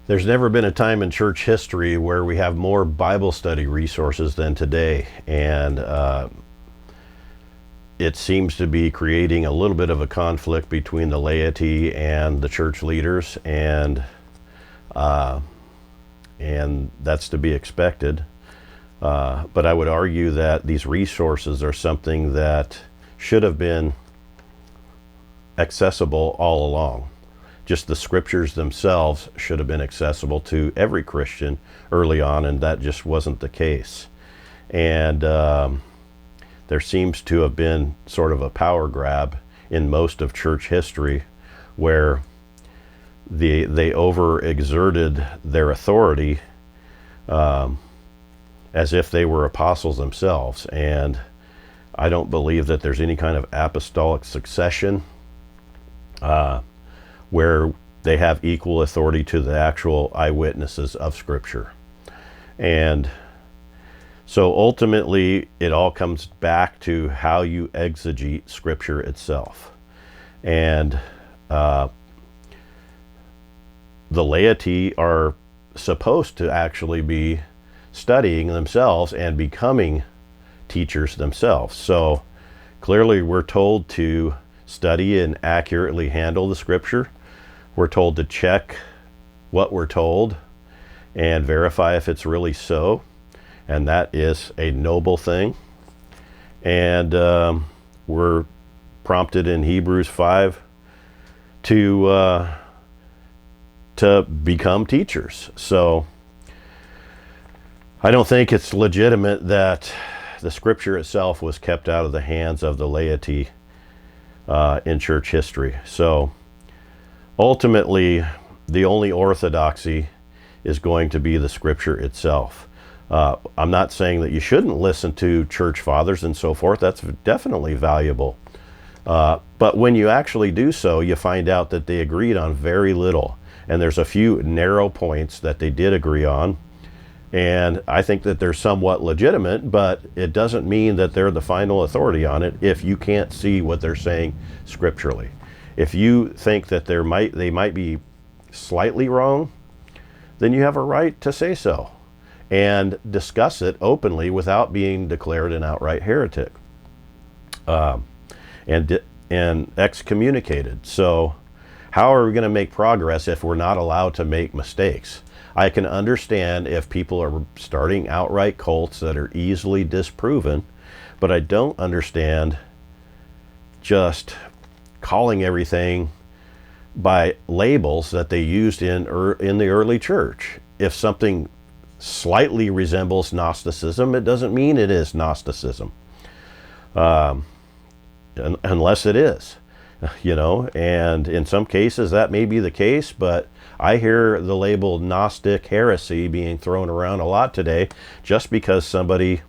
There's never been a time in church history where we have more Bible study resources than today, and it seems to be creating a little bit of a conflict between the laity and the church leaders, and that's to be expected. But I would argue that these resources are something that should have been accessible all along. Just the scriptures themselves should have been accessible to every Christian early on, and that just wasn't the case. And there seems to have been sort of a power grab in most of church history where they overexerted their authority as if they were apostles themselves. And I don't believe that there's any kind of apostolic succession where they have equal authority to the actual eyewitnesses of Scripture. And so ultimately, it all comes back to how you exegete Scripture itself. And the laity are supposed to actually be studying themselves and becoming teachers themselves. So clearly we're told to study and accurately handle the Scripture. We're told to check what we're told and verify if it's really so. And that is a noble thing. And we're prompted in Hebrews 5 to become teachers. So I don't think it's legitimate that the Scripture itself was kept out of the hands of the laity in church history. So ultimately, the only orthodoxy is going to be the Scripture itself. I'm not saying that you shouldn't listen to church fathers and so forth. That's definitely valuable. But when you actually do so, you find out that they agreed on very little. And there's a few narrow points that they did agree on. And I think that they're somewhat legitimate, but it doesn't mean that they're the final authority on it if you can't see what they're saying scripturally. If you think that they might be slightly wrong, then you have a right to say so and discuss it openly without being declared an outright heretic and excommunicated. So how are we going to make progress if we're not allowed to make mistakes? I can understand if people are starting outright cults that are easily disproven, but I don't understand just calling everything by labels that they used in the early church. If something slightly resembles Gnosticism, it doesn't mean it is Gnosticism, unless it is, and in some cases that may be the case, but I hear the label Gnostic heresy being thrown around a lot today just because somebody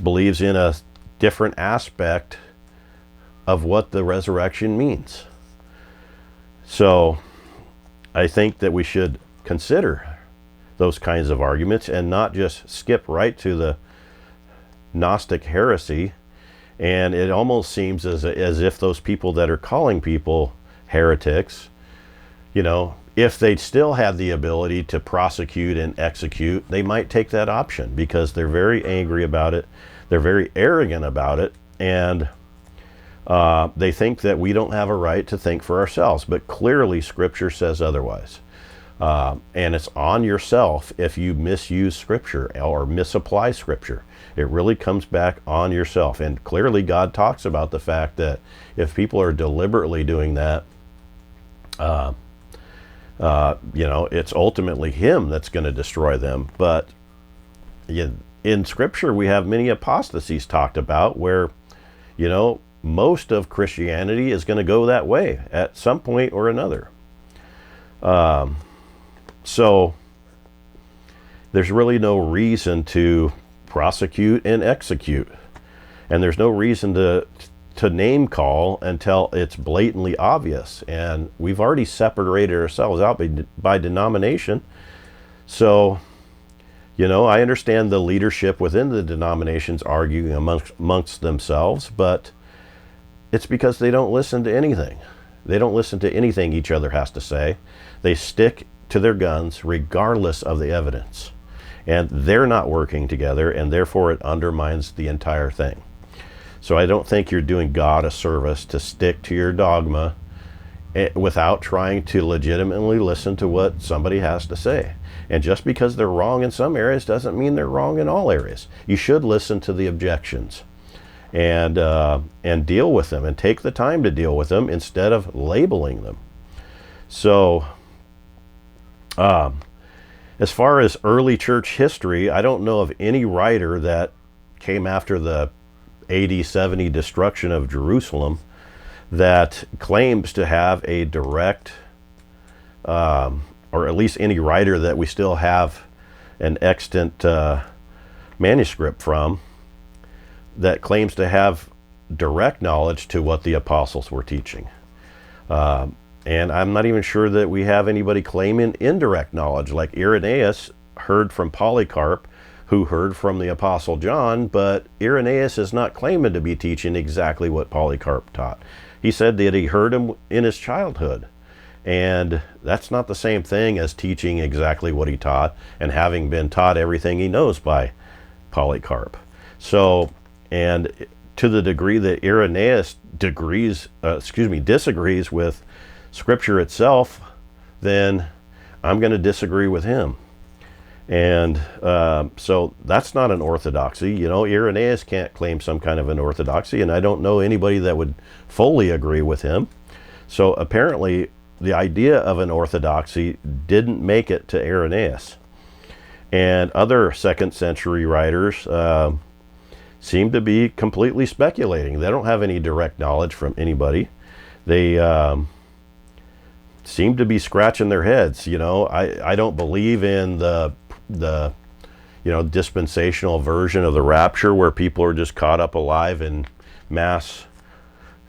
believes in a different aspect of what the resurrection means. So I think that we should consider those kinds of arguments and not just skip right to the Gnostic heresy. And it almost seems as if those people that are calling people heretics, if they still have the ability to prosecute and execute, they might take that option because they're very angry about it. They're very arrogant about it. And they think that we don't have a right to think for ourselves. But clearly Scripture says otherwise. And it's on yourself if you misuse Scripture or misapply Scripture. It really comes back on yourself. And clearly God talks about the fact that if people are deliberately doing that, it's ultimately Him that's going to destroy them. But in Scripture, we have many apostasies talked about where, most of Christianity is going to go that way at some point or another. So there's really no reason to prosecute and execute. And there's no reason to name call until it's blatantly obvious. And we've already separated ourselves out by denomination. So, I understand the leadership within the denominations arguing amongst themselves, but it's because they don't listen to anything. They don't listen to anything each other has to say. They stick to their guns regardless of the evidence. And they're not working together, and therefore it undermines the entire thing. So I don't think you're doing God a service to stick to your dogma without trying to legitimately listen to what somebody has to say. And just because they're wrong in some areas doesn't mean they're wrong in all areas. You should listen to the objections and deal with them, and take the time to deal with them instead of labeling them. So as far as early church history, I don't know of any writer that came after the AD 70 destruction of Jerusalem that claims to have a direct, or at least any writer that we still have an extant manuscript from, that claims to have direct knowledge to what the apostles were teaching. And I'm not even sure that we have anybody claiming indirect knowledge, like Irenaeus heard from Polycarp, who heard from the Apostle John, but Irenaeus is not claiming to be teaching exactly what Polycarp taught. He said that he heard him in his childhood. And that's not the same thing as teaching exactly what he taught and having been taught everything he knows by Polycarp. So, and to the degree that Irenaeus disagrees with Scripture itself, then I'm going to disagree with him. And so that's not an orthodoxy. You know, Irenaeus can't claim some kind of an orthodoxy, and I don't know anybody that would fully agree with him. So apparently the idea of an orthodoxy didn't make it to Irenaeus. And other second century writers seem to be completely speculating. They don't have any direct knowledge from anybody. They seem to be scratching their heads. You know, I don't believe in the dispensational version of the rapture where people are just caught up alive in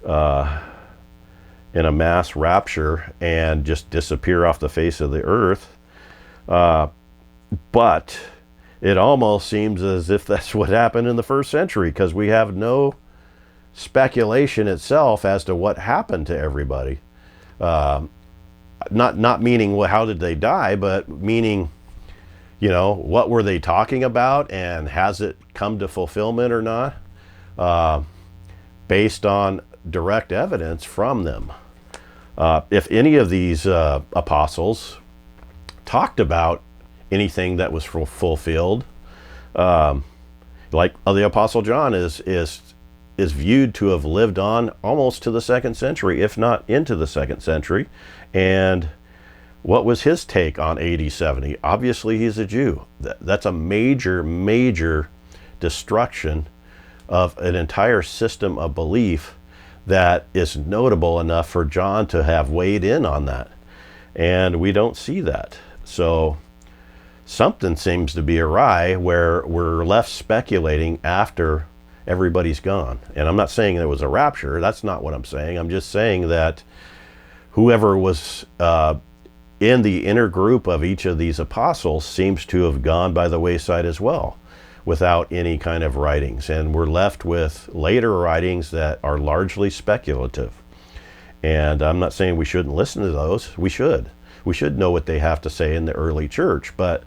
a mass rapture and just disappear off the face of the earth. But it almost seems as if that's what happened in the first century, because we have no speculation itself as to what happened to everybody. Not meaning, well, how did they die, but meaning, you know, what were they talking about, and has it come to fulfillment or not, based on direct evidence from them. If any of these apostles talked about anything that was fulfilled, like the Apostle John is viewed to have lived on almost to the second century, if not into the second century. And what was his take on AD 70? Obviously, he's a Jew. That's a major destruction of an entire system of belief that is notable enough for John to have weighed in on that. And we don't see that. So something seems to be awry where we're left speculating after everybody's gone. And I'm not saying it was a rapture. That's not what I'm saying. I'm just saying that whoever was in the inner group of each of these apostles seems to have gone by the wayside as well, without any kind of writings. And we're left with later writings that are largely speculative. And I'm not saying we shouldn't listen to those. We should. We should know what they have to say in the early church. But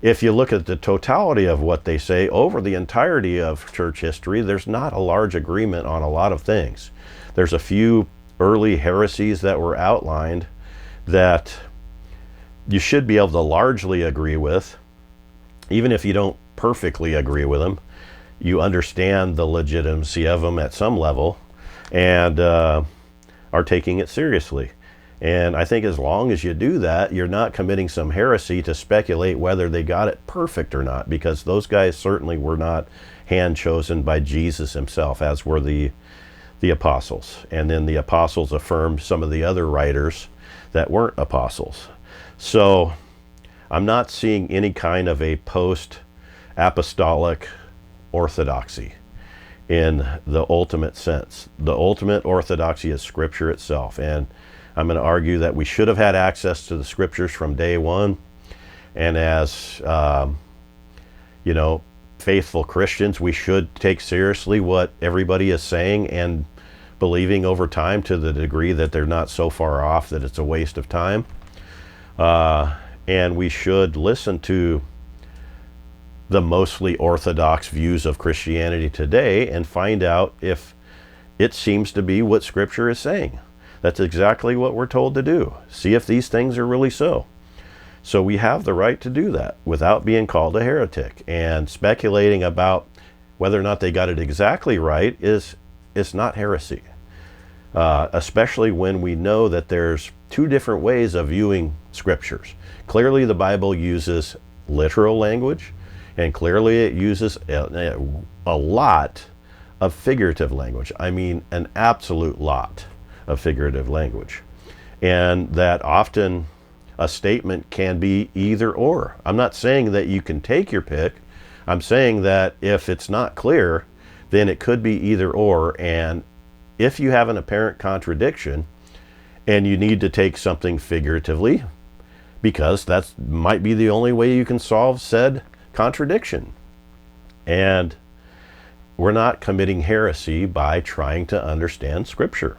if you look at the totality of what they say over the entirety of church history, there's not a large agreement on a lot of things. There's a few early heresies that were outlined that you should be able to largely agree with. Even if you don't perfectly agree with them, you understand the legitimacy of them at some level, and are taking it seriously. And I think as long as you do that, you're not committing some heresy to speculate whether they got it perfect or not, because those guys certainly were not hand chosen by Jesus himself, as were the apostles. And then the apostles affirmed some of the other writers that weren't apostles. So I'm not seeing any kind of a post-apostolic orthodoxy in the ultimate sense. The ultimate orthodoxy is Scripture itself. And I'm going to argue that we should have had access to the Scriptures from day one. And as, faithful Christians, we should take seriously what everybody is saying and believing over time, to the degree that they're not so far off that it's a waste of time. and we should listen to the mostly orthodox views of Christianity today and find out if it seems to be what Scripture is saying. That's exactly what we're told to do. See if these things are really so. So we have the right to do that without being called a heretic. And speculating about whether or not they got it exactly right is not heresy. Especially when we know that there's two different ways of viewing scriptures. Clearly the Bible uses literal language, and clearly it uses a lot of figurative language. I mean, an absolute lot of figurative language. And that often a statement can be either or. I'm not saying that you can take your pick. I'm saying that if it's not clear, then it could be either or. And if you have an apparent contradiction and you need to take something figuratively, because that might be the only way you can solve said contradiction. And we're not committing heresy by trying to understand Scripture.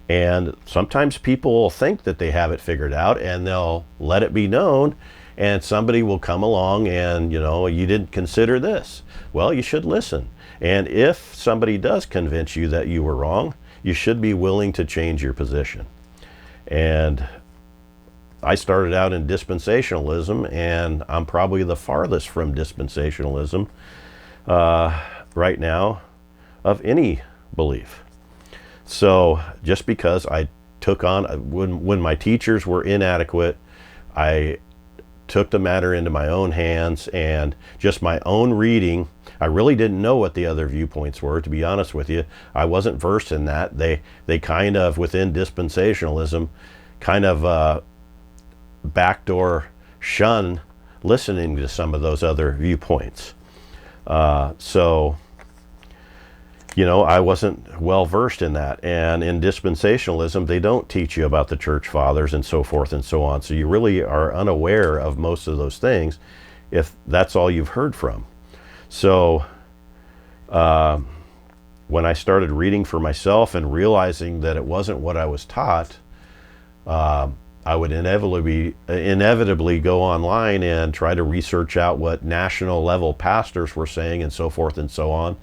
And sometimes people will think that they have it figured out and they'll let it be known, and somebody will come along and, you didn't consider this. Well, you should listen. And if somebody does convince you that you were wrong, you should be willing to change your position. And I started out in dispensationalism, and I'm probably the farthest from dispensationalism right now of any belief. So just because I took on, when my teachers were inadequate, I took the matter into my own hands, and just my own reading. I really didn't know what the other viewpoints were, to be honest with you. I wasn't versed in that. They kind of, within dispensationalism, kind of backdoor shun listening to some of those other viewpoints. So I wasn't well versed in that. And in dispensationalism, they don't teach you about the church fathers and so forth and so on. So you really are unaware of most of those things if that's all you've heard from. So when I started reading for myself and realizing that it wasn't what I was taught, I would inevitably go online and try to research out what national level pastors were saying and so forth and so on.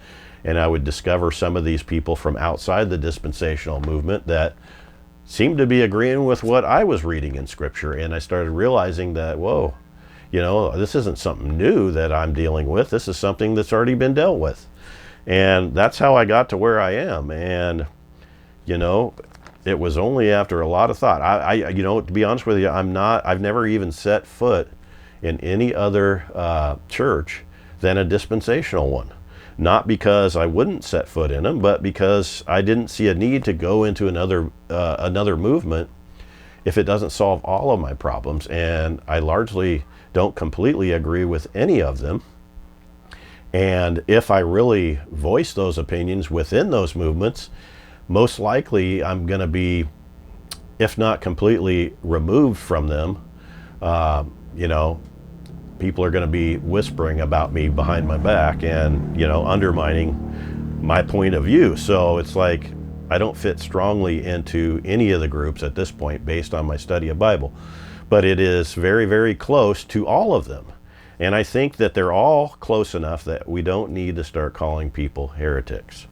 And I would discover some of these people from outside the dispensational movement that seemed to be agreeing with what I was reading in Scripture. And I started realizing that, whoa, this isn't something new that I'm dealing with. This is something that's already been dealt with. And that's how I got to where I am. And, it was only after a lot of thought. I to be honest with you, I've never even set foot in any other church than a dispensational one. Not because I wouldn't set foot in them, but because I didn't see a need to go into another movement if it doesn't solve all of my problems. And I largely don't completely agree with any of them. And if I really voice those opinions within those movements, most likely I'm going to be, if not completely removed from them, people are going to be whispering about me behind my back and, undermining my point of view. So it's like I don't fit strongly into any of the groups at this point based on my study of Bible. But it is very, very close to all of them. And I think that they're all close enough that we don't need to start calling people heretics.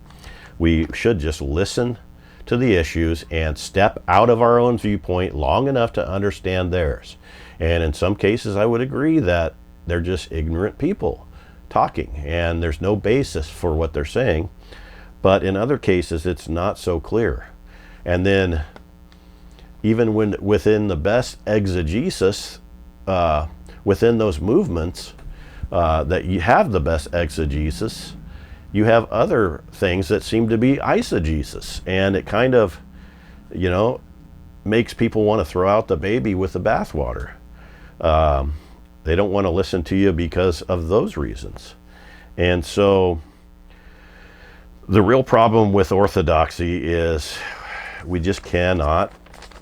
We should just listen to the issues and step out of our own viewpoint long enough to understand theirs. And in some cases, I would agree that they're just ignorant people talking, and there's no basis for what they're saying. But in other cases, it's not so clear. And then even when within the best exegesis, within those movements that you have the best exegesis, you have other things that seem to be eisegesis. And it kind of, makes people want to throw out the baby with the bathwater. They don't want to listen to you because of those reasons. And so the real problem with orthodoxy is we just cannot,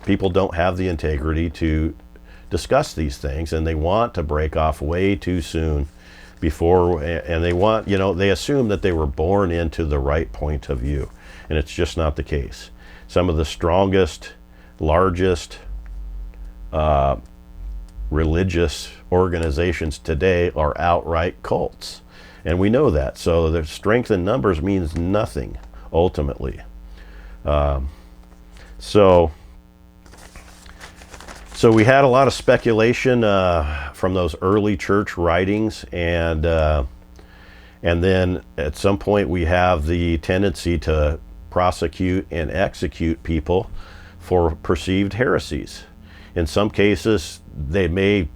people don't have the integrity to discuss these things, and they want to break off way too soon before, and they want, they assume that they were born into the right point of view, and it's just not the case. Some of the strongest, largest religious organizations today are outright cults. And we know that. So the strength in numbers means nothing, ultimately. So we had a lot of speculation from those early church writings, and then at some point we have the tendency to prosecute and execute people for perceived heresies. In some cases, they may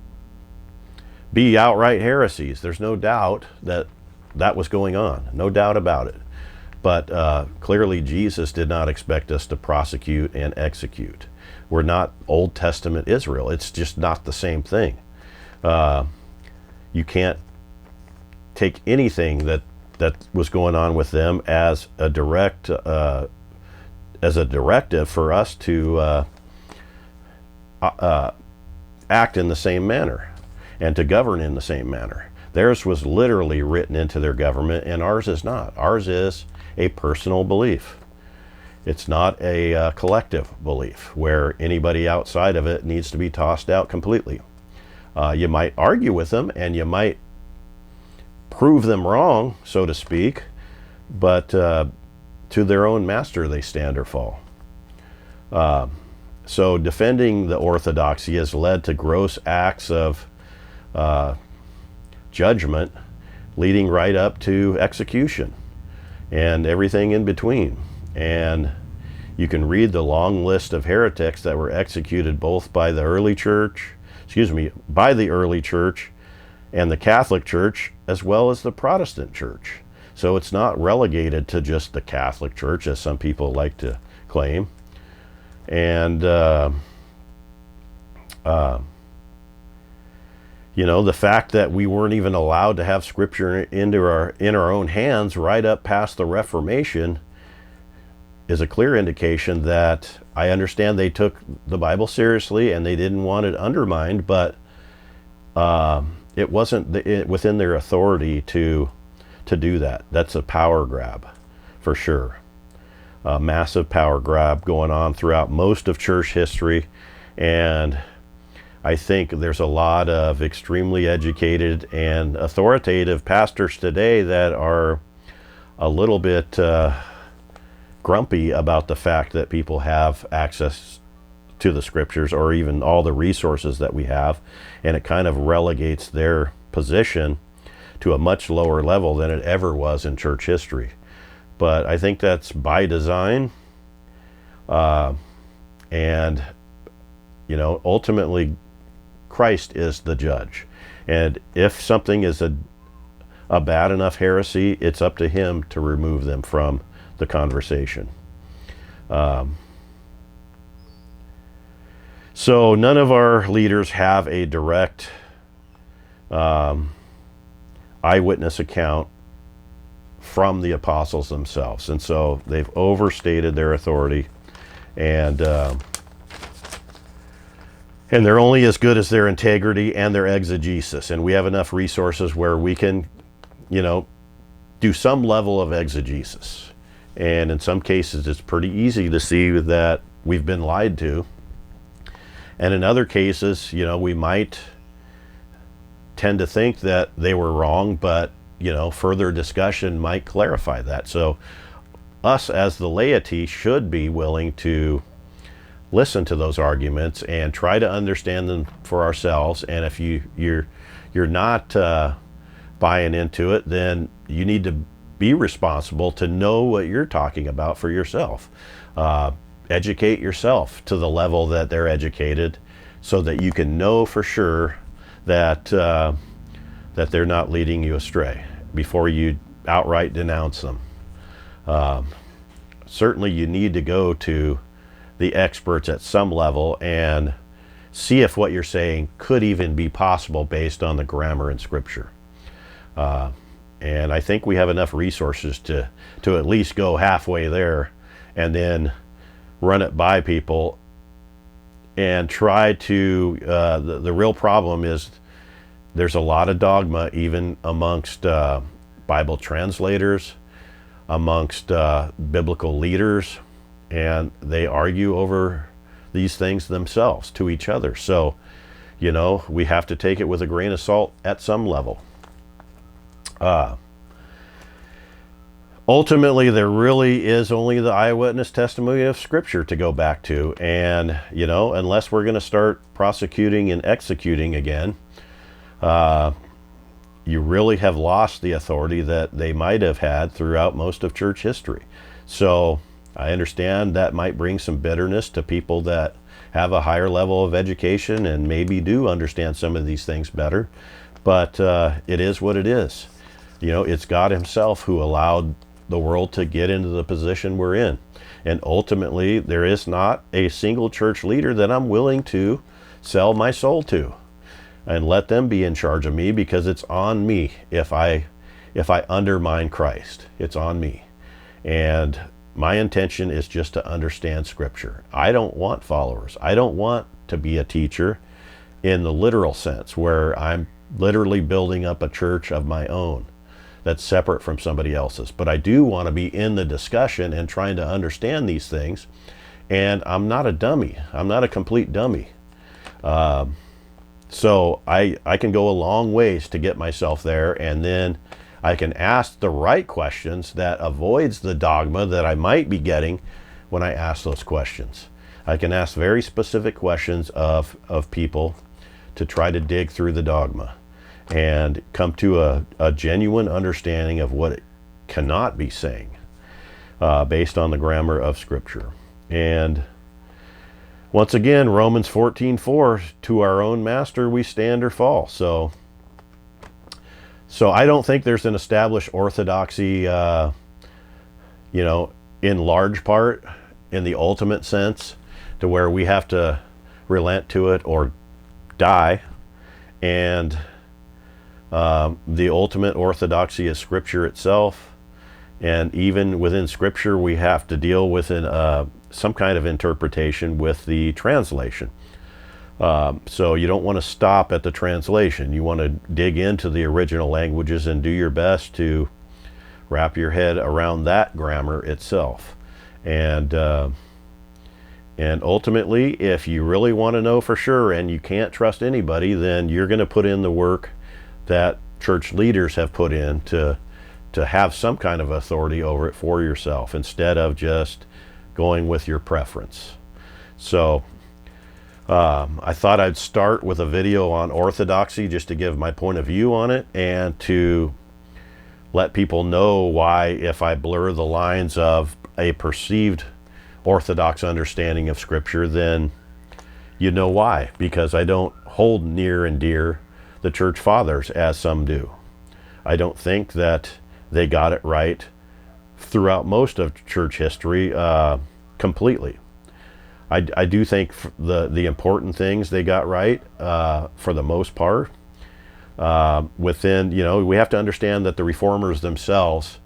be outright heresies. There's no doubt that that was going on, no doubt about it. But clearly Jesus did not expect us to prosecute and execute. We're not Old Testament Israel. It's just not the same thing. You can't take anything that was going on with them as a directive for us to act in the same manner and to govern in the same manner. Theirs was literally written into their government, and ours is not. Ours is a personal belief. It's not a collective belief where anybody outside of it needs to be tossed out completely. You might argue with them and you might prove them wrong, so to speak, but to their own master they stand or fall. So defending the orthodoxy has led to gross acts of judgment, leading right up to execution and everything in between. And you can read the long list of heretics that were executed both by the early church, by the early church and the Catholic Church, as well as the Protestant Church. So it's not relegated to just the Catholic Church, as some people like to claim. And the fact that we weren't even allowed to have Scripture in our own hands right up past the Reformation is a clear indication that I understand they took the Bible seriously and they didn't want it undermined, but it wasn't within their authority to do that. That's a power grab, for sure. A massive power grab going on throughout most of church history, and I think there's a lot of extremely educated and authoritative pastors today that are a little bit grumpy about the fact that people have access to the Scriptures or even all the resources that we have, and it kind of relegates their position to a much lower level than it ever was in church history. But I think that's by design, and ultimately Christ is the judge, and if something is a bad enough heresy, it's up to him to remove them from the conversation. So none of our leaders have a direct eyewitness account from the apostles themselves, and so they've overstated their authority, and they're only as good as their integrity and their exegesis. And we have enough resources where we can do some level of exegesis, and in some cases it's pretty easy to see that we've been lied to, and in other cases we might tend to think that they were wrong, but further discussion might clarify that. So us as the laity should be willing to listen to those arguments and try to understand them for ourselves. And if you're not buying into it, then you need to be responsible to know what you're talking about for yourself. Educate yourself to the level that they're educated, so that you can know for sure that that they're not leading you astray before you outright denounce them. Certainly you need to go to the experts at some level and see if what you're saying could even be possible based on the grammar in Scripture. And I think we have enough resources to at least go halfway there and then run it by people and try to, the real problem is there's a lot of dogma even amongst Bible translators, amongst biblical leaders, and they argue over these things themselves to each other. So you know, we have to take it with a grain of salt at some level. Ultimately, there really is only the eyewitness testimony of Scripture to go back to. And, you know, unless we're going to start prosecuting and executing again, you really have lost the authority that they might have had throughout most of church history. So I understand that might bring some bitterness to people that have a higher level of education and maybe do understand some of these things better. But it is what it is. You know, it's God himself who allowed the world to get into the position we're in. And ultimately, there is not a single church leader that I'm willing to sell my soul to and let them be in charge of me, because it's on me if I undermine Christ. It's on me. And my intention is just to understand Scripture. I don't want followers. I don't want to be a teacher in the literal sense, where I'm literally building up a church of my own that's separate from somebody else's. But I do want to be in the discussion and trying to understand these things. And I'm not a dummy. I'm not a complete dummy. So I can go a long ways to get myself there, and then I can ask the right questions that avoids the dogma that I might be getting when I ask those questions. I can ask very specific questions of people to try to dig through the dogma and come to a genuine understanding of what it cannot be saying based on the grammar of Scripture. And once again, Romans 14:4, to our own master we stand or fall. So I don't think there's an established orthodoxy, you know, in large part, in the ultimate sense, to where we have to relent to it or die. And the ultimate orthodoxy is Scripture itself. And even within Scripture, we have to deal with some kind of interpretation with the translation. So you don't want to stop at the translation. You want to dig into the original languages and do your best to wrap your head around that grammar itself. And ultimately, if you really want to know for sure and you can't trust anybody, then you're going to put in the work that church leaders have put in to have some kind of authority over it for yourself, instead of just going with your preference. So I thought I'd start with a video on orthodoxy just to give my point of view on it, and to let people know why, if I blur the lines of a perceived orthodox understanding of Scripture, then you know why. Because I don't hold near and dear the church fathers as some do. I don't think that they got it right throughout most of church history completely. I do think the important things they got right for the most part. Within, you know, we have to understand that the reformers themselves,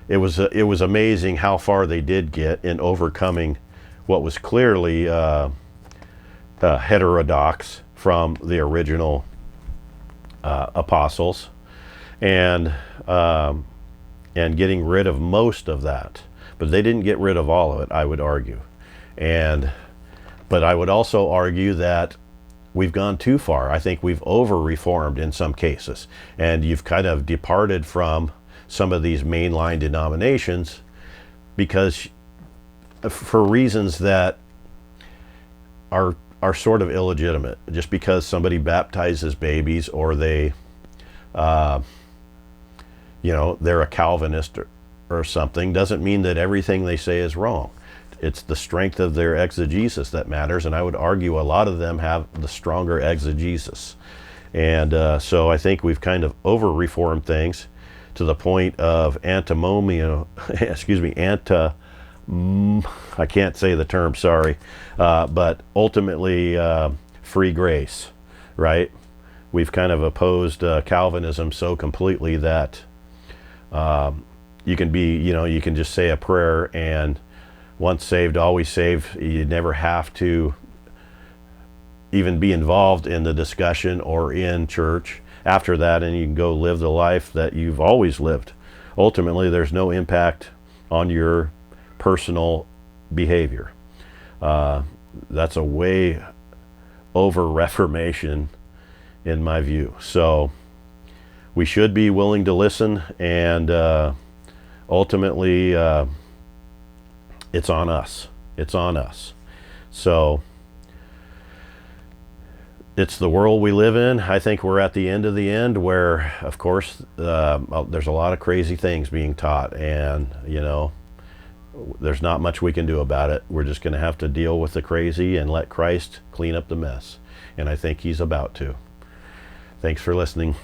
it was amazing how far they did get in overcoming what was clearly heterodox from the original apostles, and getting rid of most of that. But they didn't get rid of all of it, I would argue. But I would also argue that we've gone too far. I think we've over-reformed in some cases, and you've kind of departed from some of these mainline denominations because for reasons that are sort of illegitimate. Just because somebody baptizes babies, or they you know, they're a Calvinist or something, doesn't mean that everything they say is wrong. It's the strength of their exegesis that matters, and I would argue a lot of them have the stronger exegesis. And so I think we've kind of over-reformed things to the point of antinomian, I can't say the term, sorry, but ultimately free grace, right? We've kind of opposed Calvinism so completely that you can be, you know, you can just say a prayer and once saved, always saved. You never have to even be involved in the discussion or in church after that, and you can go live the life that you've always lived. Ultimately, there's no impact on your personal behavior. That's a way over Reformation in my view. So we should be willing to listen, and ultimately it's on us. It's on us. So it's the world we live in. I think we're at the end of the end where, of course, there's a lot of crazy things being taught, and, you know, there's not much we can do about it. We're just going to have to deal with the crazy and let Christ clean up the mess. And I think he's about to. Thanks for listening.